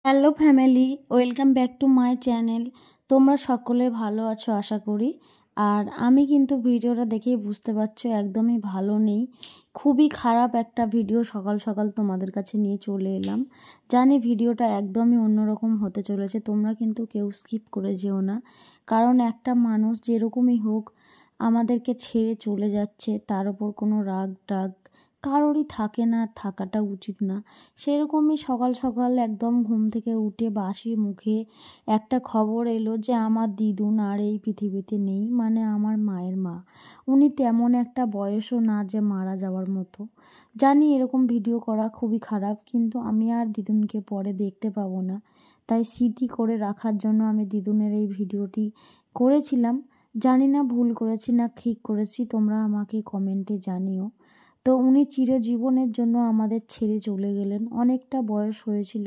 Hello family, welcome back to my channel. তোমরা সকলে ভালো আছো আশা করি। আর আমি কিন্তু ভিডিওটা দেখেই বুঝতে পারছো একদমই ভালো নেই। খুবই খারাপ একটা ভিডিও সকাল সকাল তোমাদের কাছে নিয়ে চলে এলাম। জানি ভিডিওটা একদমই অন্যরকম হতে চলেছে, তোমরা কিন্তু কেউ স্কিপ করে যেও না। কারণ একটা মানুষ যেরকমই হোক আমাদেরকে ছেড়ে চলে যাচ্ছে, তার ওপর কোনো রাগ টাগ কারোরই থাকে না, থাকাটা উচিত না। সেরকমই সকাল সকাল একদম ঘুম থেকে উঠে বাসি মুখে একটা খবর এলো যে আমার দিদুন আর এই পৃথিবীতে নেই, মানে আমার মায়ের মা। উনি তেমন একটা বয়সও না যে মারা যাওয়ার মতো। জানি এরকম ভিডিও করা খুবই খারাপ, কিন্তু আমি আর দিদুনকে পরে দেখতে পাবো না, তাই স্মৃতি করে রাখার জন্য আমি দিদুনের এই ভিডিওটি করেছিলাম। জানি না ভুল করেছি না ঠিক করেছি, তোমরা আমাকে কমেন্টে জানিও। তো উনি চিরজীবনের জন্য আমাদের ছেড়ে চলে গেলেন। অনেকটা বয়স হয়েছিল,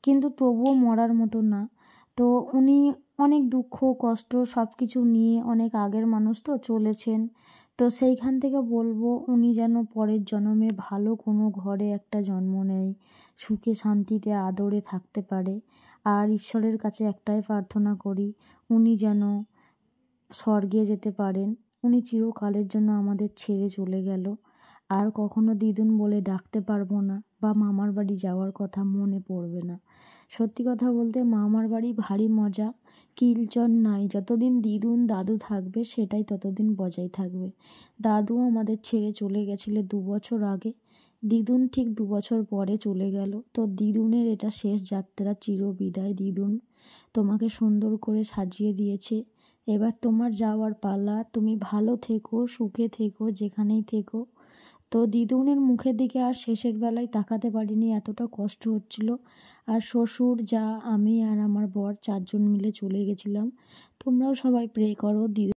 কিন্তু তবুও মরার মতো না। তো উনি অনেক দুঃখ কষ্ট সব কিছু নিয়ে, অনেক আগের মানুষ তো চলেছেন। তো সেইখান থেকে বলবো উনি যেন পরের জন্মে ভালো কোনো ঘরে একটা জন্ম নেয়, সুখে শান্তিতে আদরে থাকতে পারে। আর ঈশ্বরের কাছে একটাই প্রার্থনা করি, উনি যেন স্বর্গে যেতে পারেন। উনি চিরকালের জন্য আমাদের ছেড়ে চলে গেল। আর কখনো দিদুন বলে ডাকতে পারবো না, বা মামার বাড়ি যাওয়ার কথা মনে পড়বে না। সত্যি কথা বলতে মামার বাড়ি ভারী মজা, কিলচন নাই। যতদিন দিদুন দাদু থাকবে সেটাই ততদিন বজায় থাকবে। দাদু আমাদের ছেড়ে চলে গেছিলে 2 বছর আগে, দিদুন ঠিক 2 বছর পরে চলে গেল। তো দিদুনের এটা শেষ যাত্রা, চিরবিদায় দিদুন। তোমাকে সুন্দর করে সাজিয়ে দিয়েছে, এবার তোমার যাওয়ার পালা। তুমি ভালো থেকো, সুখে থেকো, যেখানেই থেকো। তো দিদুনের মুখের দিকে আর শেষের বেলায় তাকাতে পারিনি, এতটা কষ্ট হচ্ছিল। আর শ্বশুর যা আমি আর আমার বর 4জন মিলে চলে গেছিলাম। তোমরাও সবাই প্রে করো দিদুন